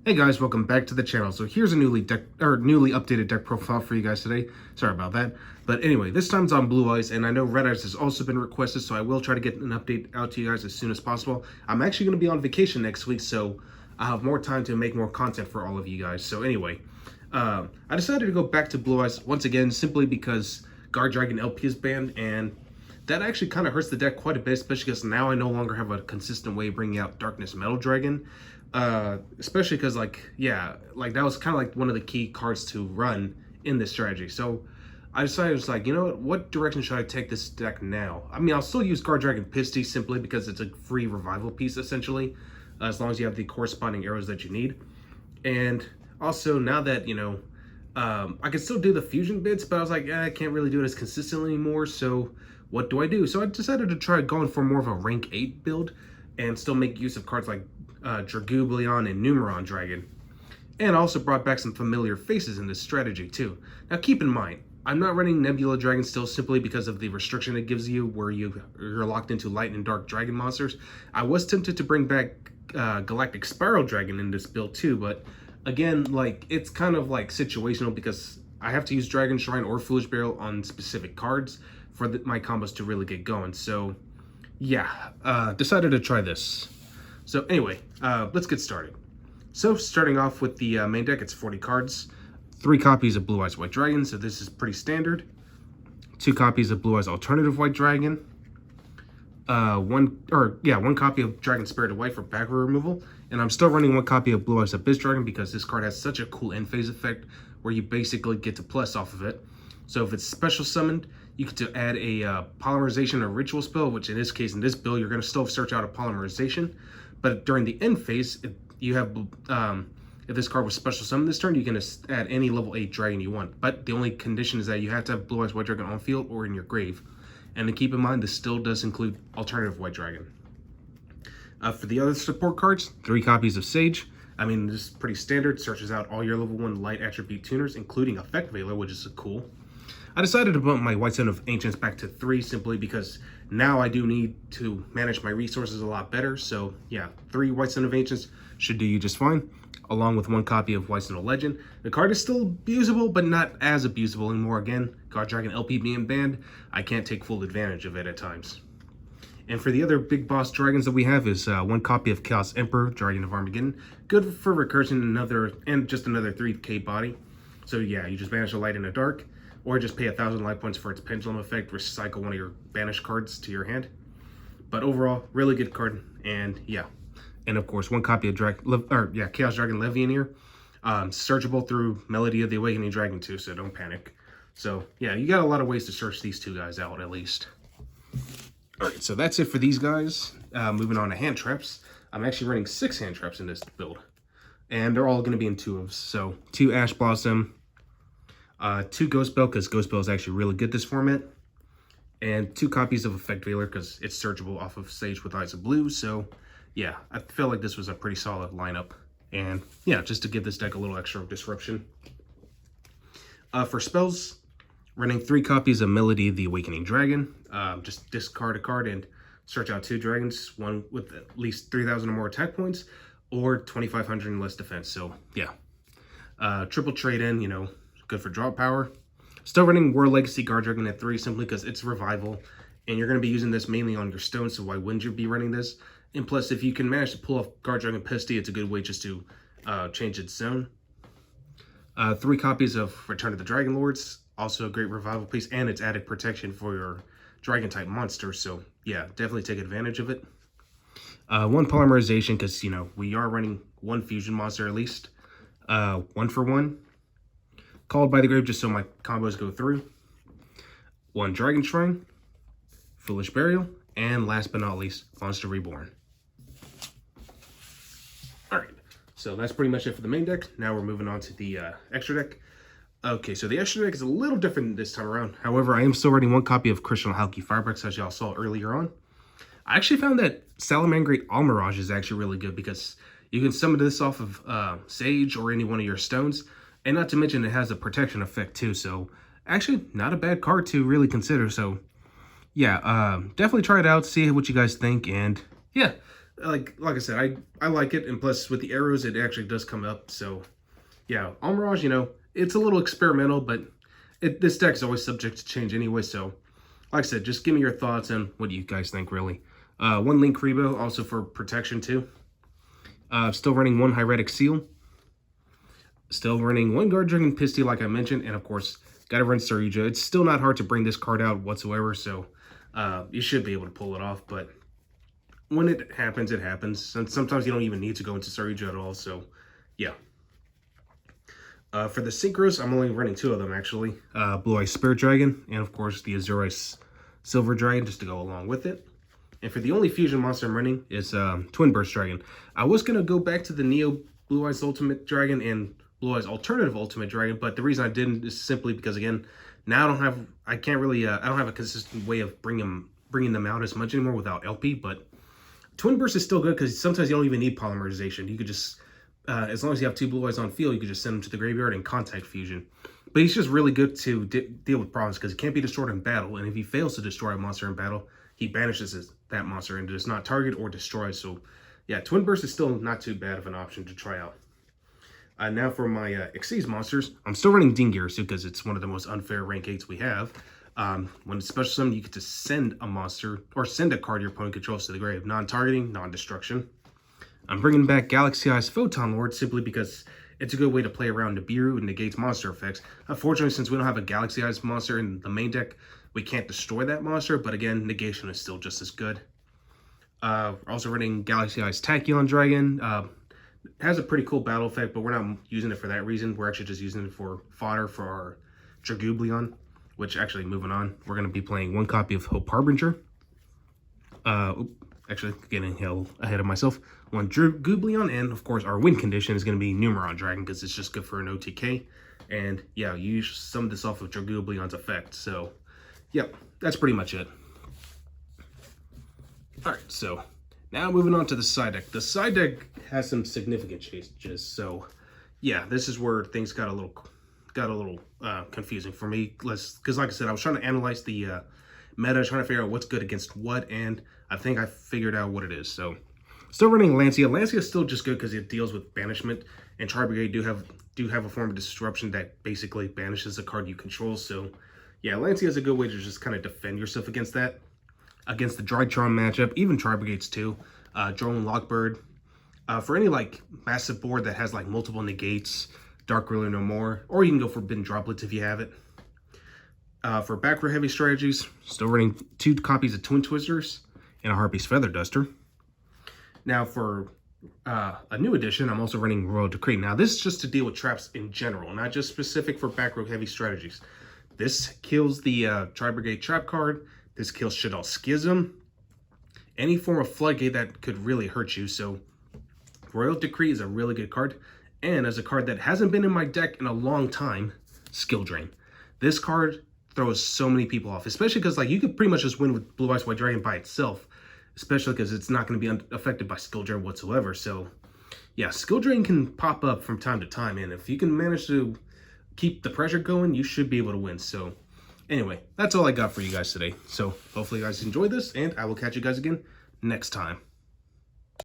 Hey guys, welcome back to the channel. So here's a newly updated deck profile for you guys today. Sorry about that. But anyway, this time's on Blue Eyes, and I know Red Eyes has also been requested, so I will try to get an update out to you guys as soon as possible. I'm actually going to be on vacation next week, so I'll have more time to make more content for all of you guys. So anyway, I decided to go back to Blue Eyes once again, simply because Guardragon Elpy is banned, and that actually kind of hurts the deck quite a bit, especially because now I no longer have a consistent way of bringing out Darkness Metal Dragon. Especially because, that was kind of like one of the key cards to run in this strategy. So I decided, you know what direction should I take this deck now? I mean, I'll still use Guardragon Pisty simply because it's a free revival piece, essentially, as long as you have the corresponding arrows that you need. And also, now that, I can still do the fusion bits, but I was like, I can't really do it as consistently anymore, so what do I do? So I decided to try going for more of a rank 8 build and still make use of cards like Dragoobleon and Numeron Dragon, and also brought back some familiar faces in this strategy too. Now keep in mind, I'm not running Nebula Dragon still simply because of the restriction it gives you where you're locked into light and dark dragon monsters. I was tempted to bring back Galactic Spiral Dragon in this build too, but again, it's kind of situational because I have to use Dragon Shrine or Foolish Burial on specific cards for my combos to really get going. So yeah, decided to try this. So anyway, let's get started. So starting off with the main deck, it's 40 cards, 3 copies of Blue Eyes White Dragon, so this is pretty standard. 2 copies of Blue Eyes Alternative White Dragon. One copy of Dragon Spirited White for background removal. And I'm still running 1 copy of Blue Eyes Abyss Dragon because this card has such a cool end phase effect where you basically get to plus off of it. So if it's special summoned, you get to add a polymerization or ritual spell, which in this case, in this build, you're going to still search out a polymerization. But during the end phase, if this card was special summoned this turn, you can add any level 8 dragon you want. But the only condition is that you have to have Blue Eyes White Dragon on field or in your grave. And to keep in mind, this still does include Alternative White Dragon. For the other support cards, 3 copies of Sage. I mean, this is pretty standard. Searches out all your level 1 light attribute tuners, including Effect Veiler, which is cool. I decided to bump my White Stone of Ancients back to 3 simply because now I do need to manage my resources a lot better. So yeah, 3 White Stone of Ancients should do you just fine, along with 1 copy of White Stone of Legend. The card is still abusable, but not as abusable anymore. Again, Guardragon Elpy being banned, I can't take full advantage of it at times. And for the other big boss dragons that we have is 1 copy of Chaos Emperor, Dragon of Armageddon. Good for recursion, and just another 3k body. So yeah, you just banish a light and a dark, or just pay 1,000 life points for its pendulum effect, recycle one of your banished cards to your hand. But overall, really good card, and yeah. And of course, 1 copy of Chaos Dragon Levianeer, searchable through Melody of the Awakening Dragon too, so don't panic. So yeah, you got a lot of ways to search these 2 guys out at least. Alright, so that's it for these guys. Moving on to hand traps. I'm actually running 6 hand traps in this build, and they're all going to be in 2 ofs. So 2 Ash Blossom, 2 Ghost Bell, because Ghost Bell is actually really good this format, and 2 copies of Effect Veiler because it's searchable off of Sage with Eyes of Blue. So yeah, I feel like this was a pretty solid lineup, and yeah, just to give this deck a little extra disruption. For spells, running 3 copies of Melody of the Awakening Dragon. Just discard a card and search out 2 dragons, one with at least 3,000 or more attack points, or 2,500 and less defense. So yeah, triple trade in, good for draw power. Still running World Legacy Guardragon at 3 simply because it's revival, and you're going to be using this mainly on your stones, so why wouldn't you be running this? And plus, if you can manage to pull off Guardragon Pisty, it's a good way just to change its zone. 3 copies of Return of the Dragon Lords, also a great revival piece, and it's added protection for your dragon type monster, so yeah, definitely take advantage of it. 1 polymerization because we are running 1 fusion monster at least. 1 for 1. Called by the Grave just so my combos go through. 1 Dragon Shrine, Foolish Burial, and last but not least, Monster Reborn. Alright, so that's pretty much it for the main deck. Now we're moving on to the extra deck. Okay, so the extra deck is a little different this time around. However, I am still running 1 copy of Crystal Halki Firebricks, as y'all saw earlier on. I actually found that Salamangreat Almirage is actually really good because you can summon this off of Sage or any one of your stones. And not to mention it has a protection effect too. So actually not a bad card to really consider. So yeah, definitely try it out, see what you guys think. And yeah, like I said, I like it, and plus with the arrows, it actually does come up. So yeah, on Mirage, you know, it's a little experimental, but this deck is always subject to change anyway. So like I said, just give me your thoughts and what do you guys think, really. One Link Rebo, also for protection too. Still running one Hieratic Seal. Still running one Guardragon Elpy, like I mentioned, and of course, got to run Saryuja. It's still not hard to bring this card out whatsoever, so you should be able to pull it off, but when it happens, it happens. And sometimes you don't even need to go into Saryuja at all, so yeah. For the Synchros, I'm only running two of them, actually. Blue Eyes Spirit Dragon, and of course, the Azure Ice Silver Dragon, just to go along with it. And for the only fusion monster I'm running is Twin Burst Dragon. I was going to go back to the Neo Blue Eyes Ultimate Dragon and Blue Eyes Alternative Ultimate Dragon, but the reason I didn't is simply because, again, now I don't have a consistent way of bringing them out as much anymore without Elpy, but Twin Burst is still good because sometimes you don't even need polymerization. You could just, as long as you have two Blue Eyes on field, you could just send them to the graveyard and contact fusion. But he's just really good to deal with problems because he can't be destroyed in battle, and if he fails to destroy a monster in battle, he banishes that monster and does not target or destroy. So yeah, Twin Burst is still not too bad of an option to try out. Now for my Xyz monsters, I'm still running Dingirsu because it's one of the most unfair rank 8s we have. When it's special summon, you get to send a monster or send a card your opponent controls to the grave. Non-targeting, non-destruction. I'm bringing back Galaxy Eyes Photon Lord simply because it's a good way to play around Nibiru and negates monster effects. Unfortunately, since we don't have a Galaxy Eyes monster in the main deck, we can't destroy that monster, but again, negation is still just as good. Also running Galaxy Eyes Tachyon Dragon. Has a pretty cool battle effect, but we're not using it for that reason. We're actually just using it for fodder for our Dragublion, which actually, moving on, we're going to be playing one copy of Hope Harbinger. Actually, getting ahead of myself. One Dragublion, and of course, our win condition is going to be Numeron Dragon, because it's just good for an OTK. And yeah, you use some of this off of Dragublion's effect. So, yep, that's pretty much it. Alright, so now moving on to the side deck. The side deck has some significant changes, so yeah, this is where things got a little confusing for me. Because like I said, I was trying to analyze the meta, trying to figure out what's good against what, and I think I figured out what it is. So still running Lancia. Lancia is still just good because it deals with banishment, and Tri Brigade do have a form of disruption that basically banishes a card you control. So yeah, Lancia is a good way to just kind of defend yourself against that. Against the Drytron matchup, even Tri Brigades too. Drone Lockbird. For any like massive board that has like multiple negates, Dark Ruler No More, or you can go for Forbidden Droplets if you have it. For back row heavy strategies, still running 2 copies of Twin Twisters and a Harpy's Feather Duster. Now for a new edition, I'm also running Royal Decree. Now this is just to deal with traps in general, not just specific for back row heavy strategies. This kills the Tri Brigade trap card. This kills Shaddol Schism. Any form of Floodgate that could really hurt you. So Royal Decree is a really good card. And as a card that hasn't been in my deck in a long time, Skill Drain. This card throws so many people off, especially because like you could pretty much just win with Blue Eyes White Dragon by itself, especially because it's not going to be affected by Skill Drain whatsoever. So yeah, Skill Drain can pop up from time to time, and if you can manage to keep the pressure going, you should be able to win. So anyway, that's all I got for you guys today. So hopefully you guys enjoyed this, and I will catch you guys again next time.